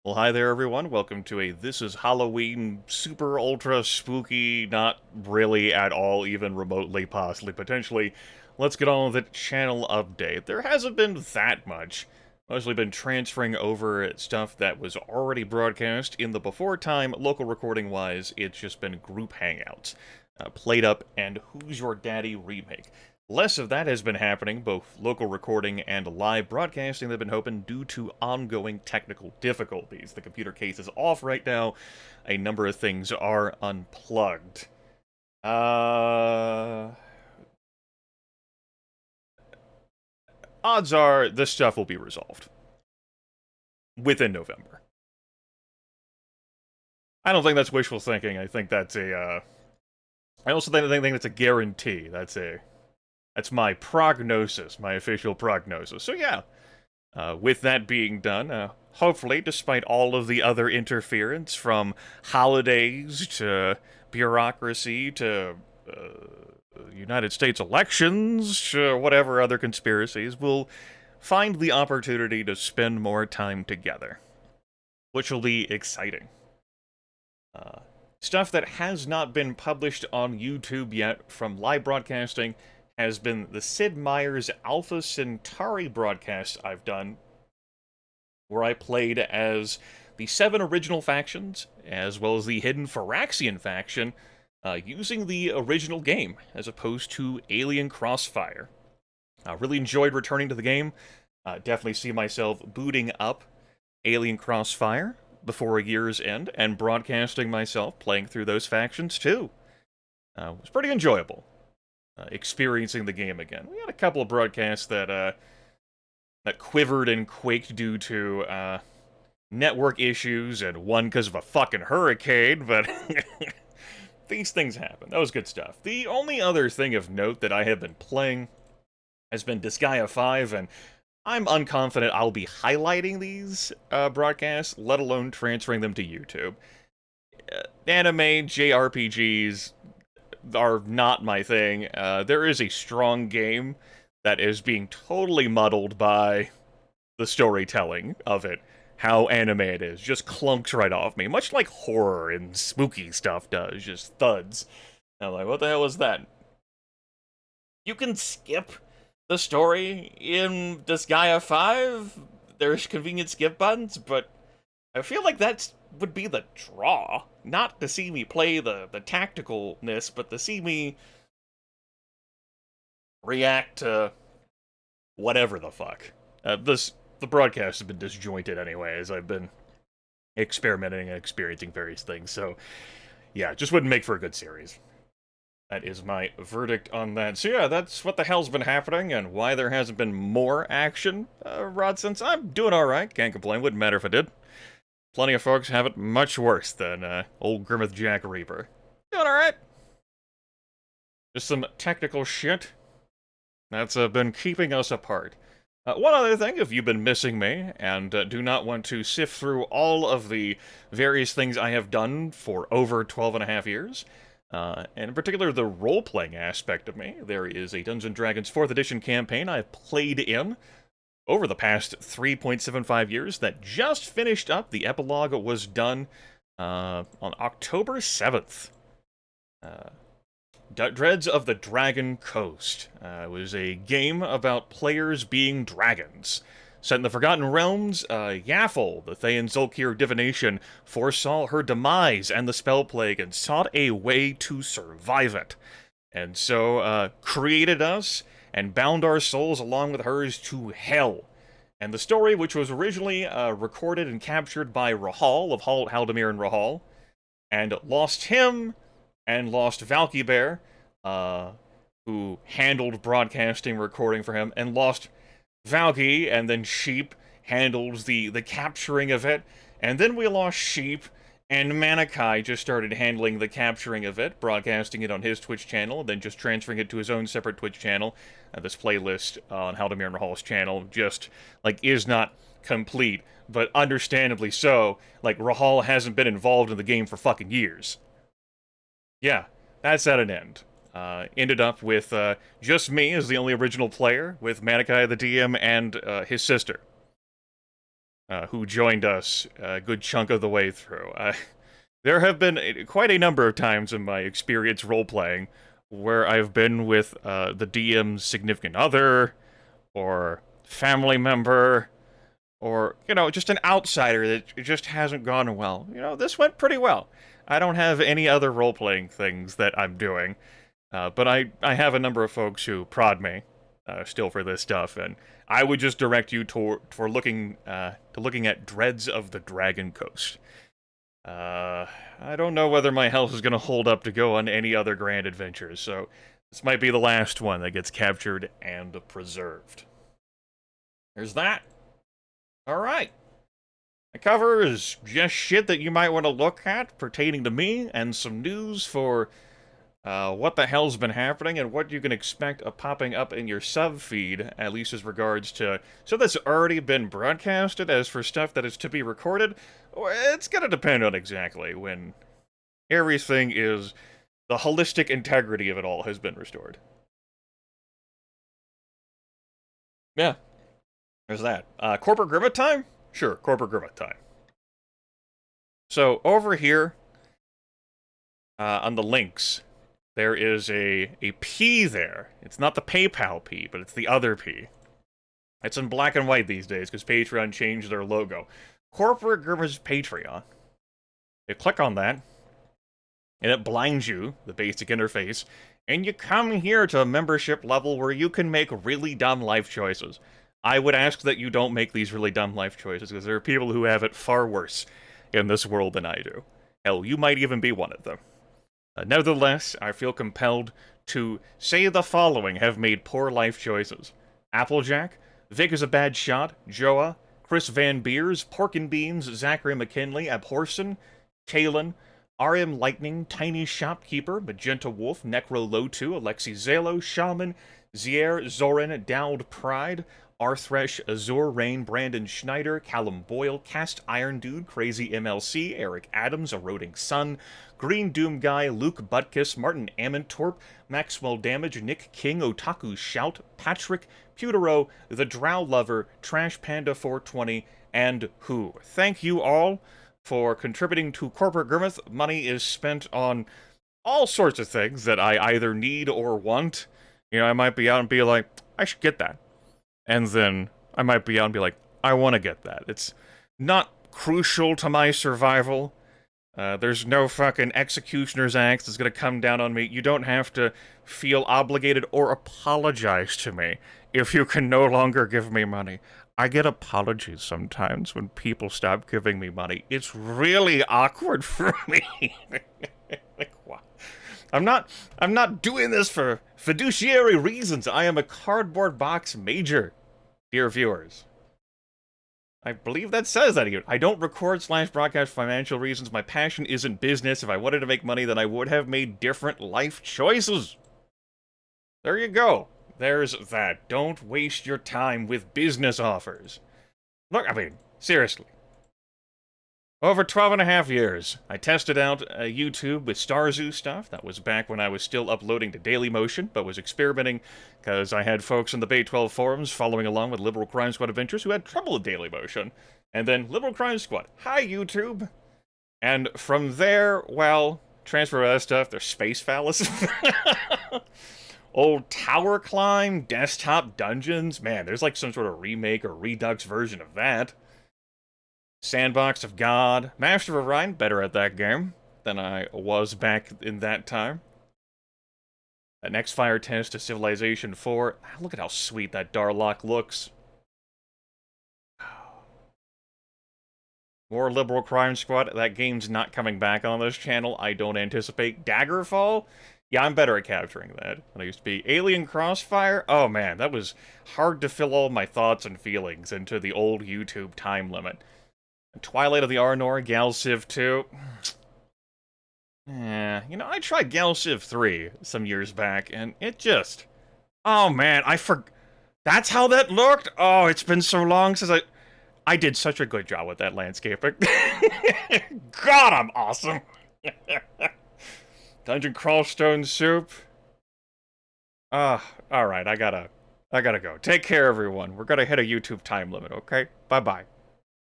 Well, hi there, everyone. Welcome to a This is Halloween super ultra spooky, not really at all, even remotely, possibly, potentially. Let's get on with it. Channel update. There hasn't been that much. Mostly been transferring over stuff that was already broadcast in the before time, local recording wise. It's just been group hangouts. Played Up and Who's Your Daddy remake. Less of that has been happening, both local recording and live broadcasting they've been hoping due to ongoing technical difficulties. The computer case is off right now. A number of things are unplugged. Odds are this stuff will be resolved within November. I don't think that's wishful thinking. I think that's I also think that's a guarantee. That's my prognosis, my official prognosis. So yeah, with that being done, hopefully, despite all of the other interference from holidays to bureaucracy to United States elections to whatever other conspiracies, we'll find the opportunity to spend more time together, which will be exciting. Stuff that has not been published on YouTube yet from live broadcasting has been the Sid Meier's Alpha Centauri broadcast I've done, where I played as the 7 original factions, as well as the hidden Phyraxian faction, using the original game, as opposed to Alien Crossfire. I really enjoyed returning to the game. Definitely see myself booting up Alien Crossfire before a year's end, and broadcasting myself playing through those factions too. It was pretty enjoyable. Experiencing the game again. We had a couple of broadcasts that quivered and quaked due to network issues, and one because of a fucking hurricane, but these things happen. That was good stuff. The only other thing of note that I have been playing has been Disgaea 5, and I'm unconfident I'll be highlighting these broadcasts, let alone transferring them to YouTube. Anime, JRPGs, are not my thing. There is a strong game that is being totally muddled by the storytelling of it. How anime it is just clunks right off me, much like horror and spooky stuff does, just thuds. I'm like, what the hell is that? You can skip the story in Disgaea 5. There's convenient skip buttons, but I feel like that would be the draw. Not to see me play the tacticalness, but to see me react to whatever the fuck. The broadcast has been disjointed anyway, as I've been experimenting and experiencing various things, so yeah, just wouldn't make for a good series. That is my verdict on that. So yeah, that's what the hell's been happening, and why there hasn't been more action, Rod, since I'm doing alright, can't complain, wouldn't matter if I did. Plenty of folks have it much worse than old Grimith Jack Reaper. Doing alright. Just some technical shit that's been keeping us apart. One other thing, if you've been missing me and do not want to sift through all of the various things I have done for over 12 and a half years, and in particular the role-playing aspect of me, there is a Dungeons & Dragons 4th Edition campaign I've played in over the past 3.75 years that just finished up. The epilogue was done on October 7th. Dreads of the Dragon Coast. It was a game about players being dragons. Set in the Forgotten Realms, Yaffle, the Thayan Zulkir divination, foresaw her demise and the spell plague and sought a way to survive it. And so created us and bound our souls along with hers to hell. And the story, which was originally recorded and captured by Rahal of Haldemir and Rahal, and lost him and lost Valky Bear, who handled broadcasting, recording for him, and lost Valky, and then Sheep handles the capturing of it, and then we lost Sheep, and Manikai just started handling the capturing of it, broadcasting it on his Twitch channel, and then just transferring it to his own separate Twitch channel. This playlist on Haldemir and Rahal's channel just, like, is not complete, but understandably so. Like, Rahal hasn't been involved in the game for fucking years. Yeah, that's at an end. Ended up with just me as the only original player, with Manikai the DM and his sister. who joined us a good chunk of the way through. There have been quite a number of times in my experience role-playing where I've been with the DM's significant other, or family member, or, you know, just an outsider that just hasn't gone well. You know, this went pretty well. I don't have any other role-playing things that I'm doing, but I have a number of folks who prod me still for this stuff, and I would just direct you to looking at Dreads of the Dragon Coast. I don't know whether my health is going to hold up to go on any other grand adventures, so this might be the last one that gets captured and preserved. There's that. Alright. The cover is just shit that you might want to look at pertaining to me, and some news for what the hell's been happening and what you can expect of popping up in your sub feed, at least as regards to stuff that's already been broadcasted. As for stuff that is to be recorded, it's gonna depend on exactly when everything is, the holistic integrity of it all has been restored. Yeah, there's that. Corporate Grimith time? Sure, corporate Grimith time. So over here on the links, there is a P there. It's not the PayPal P, but it's the other P. It's in black and white these days, because Patreon changed their logo. Corporate Grimith's Patreon. You click on that, and it blinds you, the basic interface, and you come here to a membership level where you can make really dumb life choices. I would ask that you don't make these really dumb life choices, because there are people who have it far worse in this world than I do. Hell, you might even be one of them. Nevertheless, I feel compelled to say the following have made poor life choices. Applejack, Vic is a bad shot, Joa, Chris Van Beers, Pork and Beans, Zachary McKinley, Abhorson, Kalen, RM Lightning, Tiny Shopkeeper, Magenta Wolf, Necro Lotu, Alexi Zalo, Shaman, Zier, Zoran, Dowd Pride, Arthresh, Azure Rain, Brandon Schneider, Callum Boyle, Cast Iron Dude, Crazy MLC, Eric Adams, Eroding Sun, Green Doom Guy, Luke Butkus, Martin Amantorp, Maxwell Damage, Nick King, Otaku Shout, Patrick, Putero, The Drow Lover, Trash Panda 420, and Who. Thank you all for contributing to Corporate Grimith. Money is spent on all sorts of things that I either need or want. You know, I might be out and be like, I should get that. And then I might be out and be like, I want to get that. It's not crucial to my survival. There's no fucking Executioner's Act that's going to come down on me. You don't have to feel obligated or apologize to me if you can no longer give me money. I get apologies sometimes when people stop giving me money. It's really awkward for me. Like, what? I'm not doing this for fiduciary reasons. I am a cardboard box major, dear viewers. I believe that says that here. I don't record/broadcast for financial reasons. My passion isn't business. If I wanted to make money, then I would have made different life choices. There you go. There's that. Don't waste your time with business offers. Look, I mean, seriously. Over 12.5 years, I tested out YouTube with Starzoo stuff. That was back when I was still uploading to Dailymotion, but was experimenting because I had folks in the Bay 12 forums following along with Liberal Crime Squad Adventures who had trouble with Dailymotion. And then Liberal Crime Squad, hi YouTube! And from there, well, transfer that stuff, there's Space Phallus. Old Tower Climb, Desktop Dungeons, man, there's like some sort of remake or redux version of that. Sandbox of God, Master of Orion, better at that game than I was back in that time. An X-Fire test to Civilization 4. Look at how sweet that Darlock looks. More Liberal Crime Squad. That game's not coming back on this channel, I don't anticipate. Daggerfall? Yeah, I'm better at capturing that than I used to be. Alien Crossfire? Oh man, that was hard to fill all my thoughts and feelings into the old YouTube time limit. Twilight of the Arnor, Gal Civ 2. Yeah, you know, I tried Gal Civ 3 some years back, and it just... Oh man, that's how that looked? Oh, it's been so long since I did such a good job with that landscaping. God, I'm awesome! Dungeon Crawl Stone Soup. Alright, I gotta go. Take care, everyone. We're gonna hit a YouTube time limit, okay? Bye-bye.